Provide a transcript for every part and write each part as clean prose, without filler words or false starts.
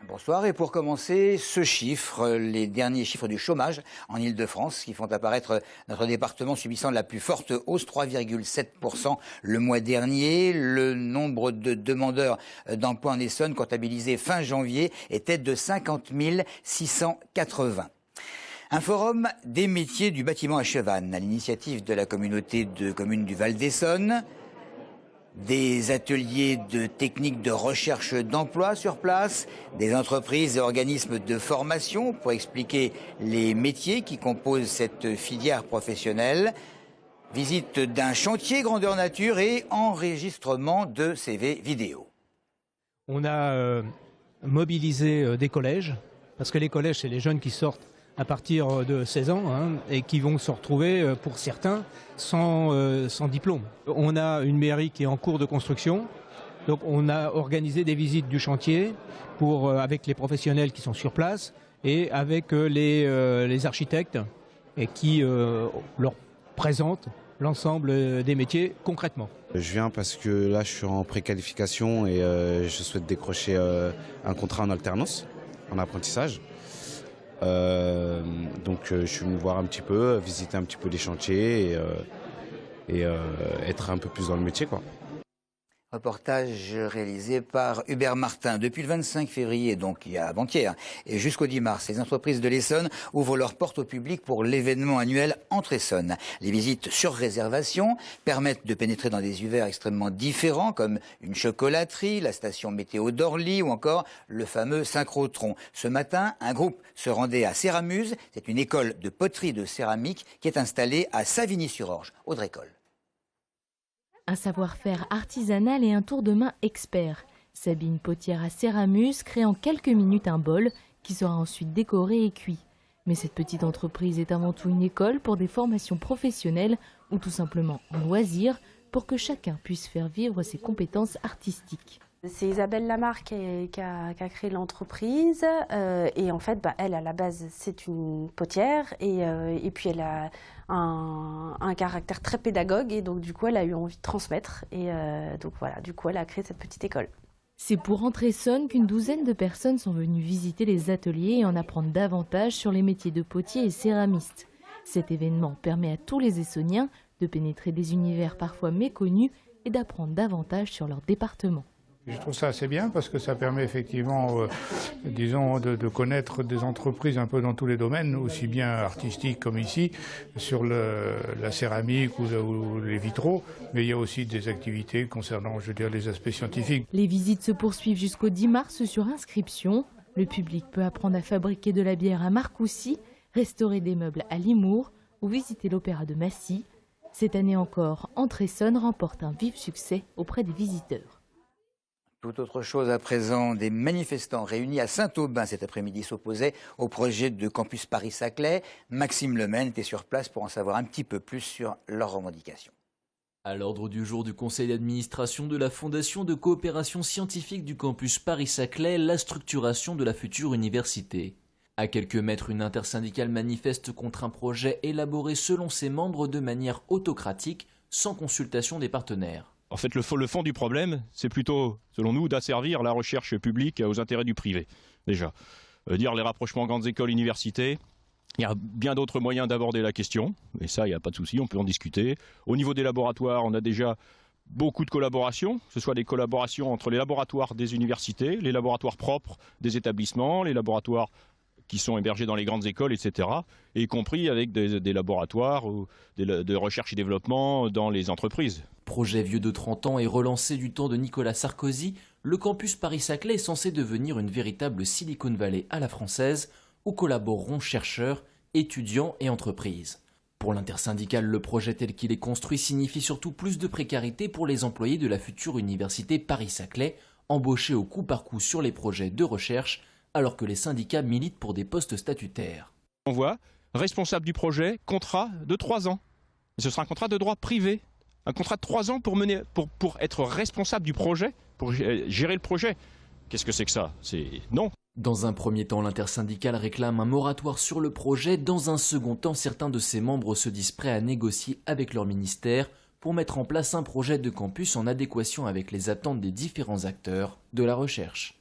Bonsoir, et pour commencer, ce chiffre, les derniers chiffres du chômage en Ile-de-France qui font apparaître notre département subissant la plus forte hausse, 3,7% le mois dernier. Le nombre de demandeurs d'emploi en Essonne comptabilisé fin janvier était de 50 680. Un forum des métiers du bâtiment à Chevannes, à l'initiative de la communauté de communes du Val d'Essonne. Des ateliers de techniques de recherche d'emploi sur place, des entreprises et organismes de formation pour expliquer les métiers qui composent cette filière professionnelle. Visite d'un chantier grandeur nature et enregistrement de CV vidéo. On a mobilisé des collèges, parce que les collèges, c'est les jeunes qui sortent à partir de 16 ans et qui vont se retrouver, pour certains, sans diplôme. On a une mairie qui est en cours de construction, donc on a organisé des visites du chantier avec les professionnels qui sont sur place et avec les architectes et qui leur présentent l'ensemble des métiers concrètement. Je viens parce que là je suis en préqualification et je souhaite décrocher un contrat en alternance, en apprentissage. Donc je suis venu voir un petit peu, visiter un petit peu les chantiers et être un peu plus dans le métier, quoi. Reportage réalisé par Hubert Martin. Depuis le 25 février, donc il y a avant-hier, et jusqu'au 10 mars, les entreprises de l'Essonne ouvrent leurs portes au public pour l'événement annuel Entre Essonne. Les visites sur réservation permettent de pénétrer dans des univers extrêmement différents, comme une chocolaterie, la station météo d'Orly ou encore le fameux synchrotron. Ce matin, un groupe se rendait à Céramuse. C'est une école de poterie de céramique qui est installée à Savigny-sur-Orge, Audrey Coll. Un savoir-faire artisanal et un tour de main expert. Sabine, potière à Céramuse, crée en quelques minutes un bol qui sera ensuite décoré et cuit. Mais cette petite entreprise est avant tout une école pour des formations professionnelles ou tout simplement en loisir pour que chacun puisse faire vivre ses compétences artistiques. C'est Isabelle Lamarck qui a créé l'entreprise et en fait, elle à la base c'est une potière et puis elle a un caractère très pédagogue et donc du coup elle a eu envie de transmettre et donc voilà, du coup elle a créé cette petite école. C'est pour Entre Essonne qu'une douzaine de personnes sont venues visiter les ateliers et en apprendre davantage sur les métiers de potier et céramiste. Cet événement permet à tous les Essonniens de pénétrer des univers parfois méconnus et d'apprendre davantage sur leur département. Je trouve ça assez bien parce que ça permet effectivement, disons, de connaître des entreprises un peu dans tous les domaines, aussi bien artistiques comme ici, sur la céramique ou les vitraux, mais il y a aussi des activités concernant, je veux dire, les aspects scientifiques. Les visites se poursuivent jusqu'au 10 mars sur inscription. Le public peut apprendre à fabriquer de la bière à Marcoussis, restaurer des meubles à Limours ou visiter l'opéra de Massy. Cette année encore, Entre Essonne remporte un vif succès auprès des visiteurs. Tout autre chose à présent, des manifestants réunis à Saint-Aubin cet après-midi s'opposaient au projet de campus Paris-Saclay. Maxime Lemaine était sur place pour en savoir un petit peu plus sur leurs revendications. À l'ordre du jour du conseil d'administration de la Fondation de coopération scientifique du campus Paris-Saclay, la structuration de la future université. À quelques mètres, une intersyndicale manifeste contre un projet élaboré selon ses membres de manière autocratique, sans consultation des partenaires. En fait, le fond du problème, c'est plutôt, selon nous, d'asservir la recherche publique aux intérêts du privé, déjà. Dire les rapprochements grandes écoles, universités, il y a bien d'autres moyens d'aborder la question, et ça, il n'y a pas de souci, on peut en discuter. Au niveau des laboratoires, on a déjà beaucoup de collaborations, que ce soit des collaborations entre les laboratoires des universités, les laboratoires propres des établissements, les laboratoires qui sont hébergés dans les grandes écoles, etc., y compris avec des laboratoires de recherche et développement dans les entreprises. Projet vieux de 30 ans et relancé du temps de Nicolas Sarkozy, le campus Paris-Saclay est censé devenir une véritable Silicon Valley à la française, où collaboreront chercheurs, étudiants et entreprises. Pour l'intersyndicale, le projet tel qu'il est construit signifie surtout plus de précarité pour les employés de la future université Paris-Saclay, embauchés au coup par coup sur les projets de recherche, alors que les syndicats militent pour des postes statutaires. On voit, responsable du projet, contrat de 3 ans. Ce sera un contrat de droit privé. Un contrat de 3 ans pour être responsable du projet, pour gérer le projet. Qu'est-ce que c'est que ça? Non. Dans un premier temps, l'intersyndicale réclame un moratoire sur le projet. Dans un second temps, certains de ses membres se disent prêts à négocier avec leur ministère pour mettre en place un projet de campus en adéquation avec les attentes des différents acteurs de la recherche.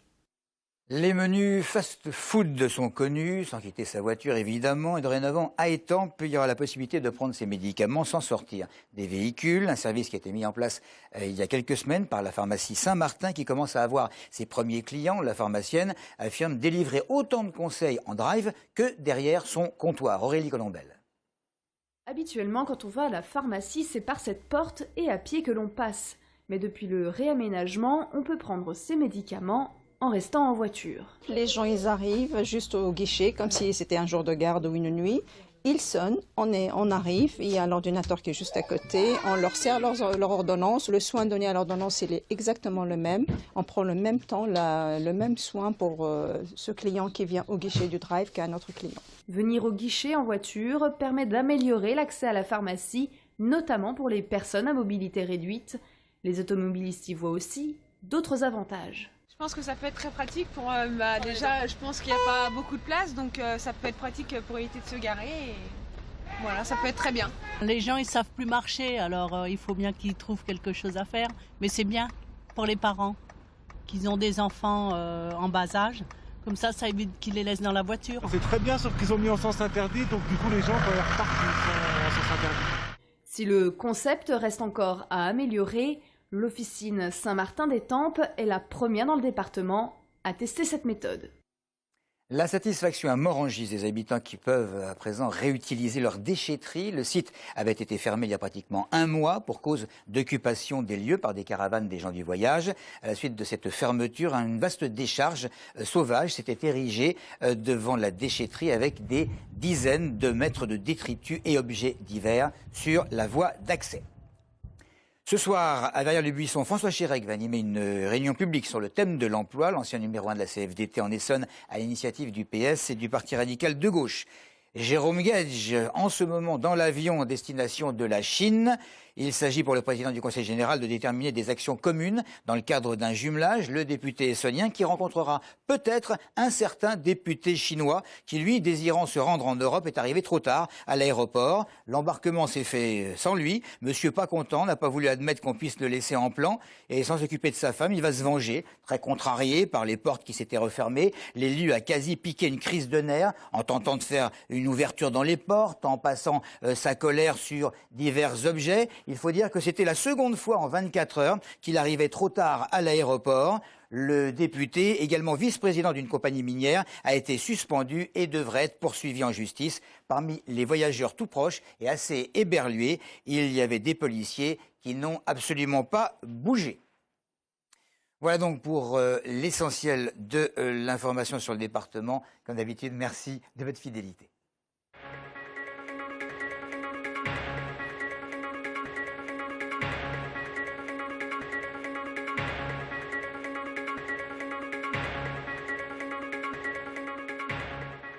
Les menus fast-food sont connus, sans quitter sa voiture évidemment, et dorénavant à Étampes, il y aura la possibilité de prendre ses médicaments sans sortir des véhicules, un service qui a été mis en place il y a quelques semaines par la pharmacie Saint-Martin qui commence à avoir ses premiers clients. La pharmacienne affirme délivrer autant de conseils en drive que derrière son comptoir. Aurélie Colombel. Habituellement, quand on va à la pharmacie, c'est par cette porte et à pied que l'on passe. Mais depuis le réaménagement, on peut prendre ses médicaments en restant en voiture. Les gens, ils arrivent juste au guichet, comme si c'était un jour de garde ou une nuit. Ils sonnent, on arrive, il y a l'ordinateur qui est juste à côté, on leur sert leur ordonnance, le soin donné à l'ordonnance, il est exactement le même. On prend le même temps, le même soin pour ce client qui vient au guichet du drive qu'un autre client. Venir au guichet en voiture permet d'améliorer l'accès à la pharmacie, notamment pour les personnes à mobilité réduite. Les automobilistes y voient aussi d'autres avantages. Je pense que ça peut être très pratique pour déjà je pense qu'il n'y a pas beaucoup de place donc ça peut être pratique pour éviter de se garer et voilà, ça peut être très bien. Les gens ils savent plus marcher alors il faut bien qu'ils trouvent quelque chose à faire, mais c'est bien pour les parents qu'ils ont des enfants en bas âge, comme ça évite qu'ils les laissent dans la voiture. C'est très bien sauf qu'ils ont mis en sens interdit donc du coup les gens quand ils repartent ils sont en sens interdit. Si le concept reste encore à améliorer, l'officine Saint-Martin d'Étampes est la première dans le département à tester cette méthode. La satisfaction à Morangis des habitants qui peuvent à présent réutiliser leurs déchetteries. Le site avait été fermé il y a pratiquement un mois pour cause d'occupation des lieux par des caravanes des gens du voyage. À la suite de cette fermeture, une vaste décharge sauvage s'était érigée devant la déchetterie avec des dizaines de mètres de détritus et objets divers sur la voie d'accès. Ce soir, à Verrières-le-Buisson, François Chérec va animer une réunion publique sur le thème de l'emploi, l'ancien numéro 1 de la CFDT en Essonne, à l'initiative du PS et du Parti radical de gauche. Jérôme Gage, en ce moment dans l'avion en destination de la Chine. Il s'agit pour le président du Conseil général de déterminer des actions communes dans le cadre d'un jumelage. Le député essonien qui rencontrera peut-être un certain député chinois qui, lui, désirant se rendre en Europe, est arrivé trop tard à l'aéroport. L'embarquement s'est fait sans lui. Monsieur pas content, n'a pas voulu admettre qu'on puisse le laisser en plan. Et sans s'occuper de sa femme, il va se venger. Très contrarié par les portes qui s'étaient refermées, l'élu a quasi piqué une crise de nerfs en tentant de faire une ouverture dans les portes, en passant sa colère sur divers objets. Il faut dire que c'était la seconde fois en 24 heures qu'il arrivait trop tard à l'aéroport. Le député, également vice-président d'une compagnie minière, a été suspendu et devrait être poursuivi en justice. Parmi les voyageurs tout proches et assez éberlués, il y avait des policiers qui n'ont absolument pas bougé. Voilà donc pour l'essentiel de l'information sur le département. Comme d'habitude, merci de votre fidélité.